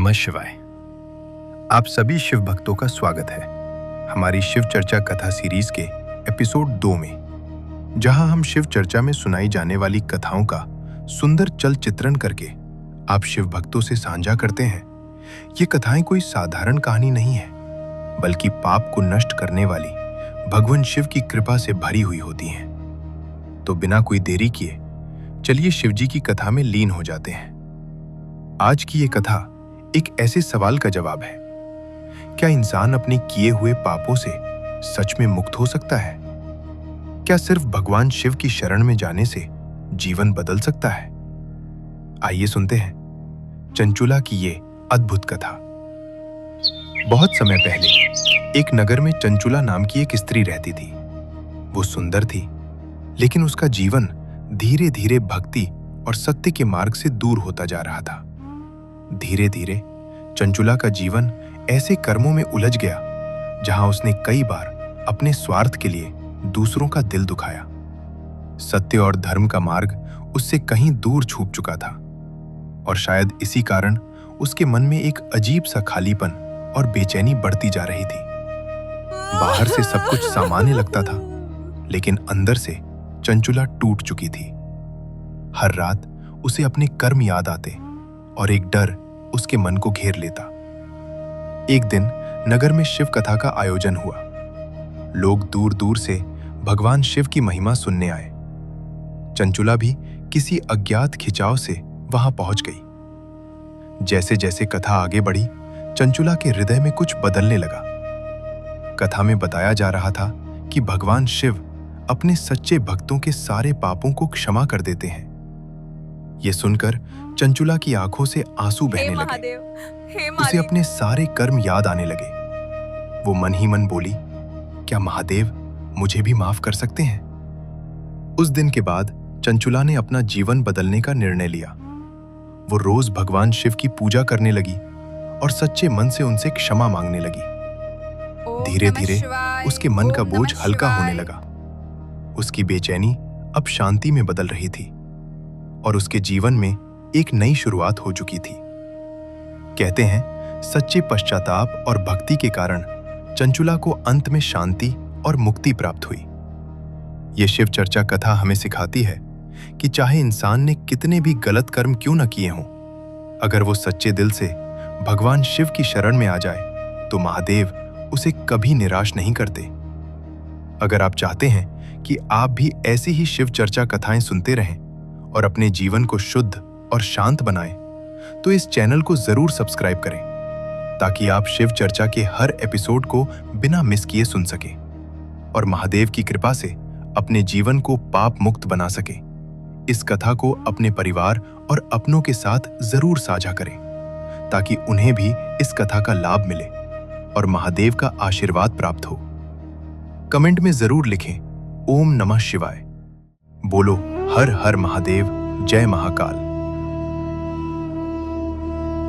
नमः शिवाय। आप सभी शिव भक्तों का स्वागत है हमारी शिव चर्चा कथा सीरीज के एपिसोड 2 में, जहां हम शिव चर्चा में सुनाई जाने वाली कथाओं का सुंदर चल चित्रण करके आप शिव भक्तों से साझा करते हैं। ये कथाएं कोई साधारण कहानी नहीं है, बल्कि पाप को नष्ट करने वाली भगवान शिव की कृपा से भरी हुई होती हैं। तो बिना कोई देरी किए चलिए शिव जी की कथा में लीन हो जाते हैं। आज की ये कथा एक ऐसे सवाल का जवाब है, क्या इंसान अपने किए हुए पापों से सच में मुक्त हो सकता है? क्या सिर्फ भगवान शिव की शरण में जाने से जीवन बदल सकता है? आइए सुनते हैं चंचुला की ये अद्भुत कथा। बहुत समय पहले एक नगर में चंचुला नाम की एक स्त्री रहती थी। वो सुंदर थी, लेकिन उसका जीवन धीरे धीरे भक्ति और सत्य के मार्ग से दूर होता जा रहा था। धीरे धीरे चंचुला का जीवन ऐसे कर्मों में उलझ गया जहां उसने कई बार अपने स्वार्थ के लिए दूसरों का दिल दुखाया। सत्य और धर्म का मार्ग उससे कहीं दूर छूट चुका था, और शायद इसी कारण उसके मन में एक अजीब सा खालीपन और बेचैनी बढ़ती जा रही थी। बाहर से सब कुछ सामान्य लगता था, लेकिन अंदर से चंचुला टूट चुकी थी। हर रात उसे अपने कर्म याद आते और एक डर उसके मन को घेर लेता। एक दिन नगर में शिव कथा का आयोजन हुआ। लोग दूर दूर से भगवान शिव की महिमा सुनने आए। चंचुला भी किसी अज्ञात खिंचाव से वहां पहुंच गई। जैसे जैसे कथा आगे बढ़ी, चंचुला के हृदय में कुछ बदलने लगा। कथा में बताया जा रहा था कि भगवान शिव अपने सच्चे भक्तों के सारे पापों को क्षमा कर देते हैं। ये सुनकर चंचुला की आंखों से आंसू बहने लगे। उसे अपने सारे कर्म याद आने लगे। वो मन ही मन बोली, क्या महादेव मुझे भी माफ कर सकते हैं? उस दिन के बाद चंचुला ने अपना जीवन बदलने का निर्णय लिया। वो रोज भगवान शिव की पूजा करने लगी और सच्चे मन से उनसे क्षमा मांगने लगी। धीरे धीरे उसके मन का बोझ हल्का होने लगा। उसकी बेचैनी अब शांति में बदल रही थी और उसके जीवन में एक नई शुरुआत हो चुकी थी। कहते हैं, सच्चे पश्चाताप और भक्ति के कारण चंचुला को अंत में शांति और मुक्ति प्राप्त हुई। यह शिव चर्चा कथा हमें सिखाती है कि चाहे इंसान ने कितने भी गलत कर्म क्यों न किए हों, अगर वो सच्चे दिल से भगवान शिव की शरण में आ जाए तो महादेव उसे कभी निराश नहीं करते। अगर आप चाहते हैं कि आप भी ऐसी ही शिव चर्चा कथाएं सुनते रहें और अपने जीवन को शुद्ध और शांत बनाएं, तो इस चैनल को जरूर सब्सक्राइब करें, ताकि आप शिव चर्चा के हर एपिसोड को बिना मिस किए सुन सकें और महादेव की कृपा से अपने जीवन को पाप मुक्त बना सकें। इस कथा को अपने परिवार और अपनों के साथ जरूर साझा करें, ताकि उन्हें भी इस कथा का लाभ मिले और महादेव का आशीर्वाद प्राप्त हो। कमेंट में जरूर लिखें, ओम नमः शिवाय। बोलो हर हर महादेव, जय महाकाल।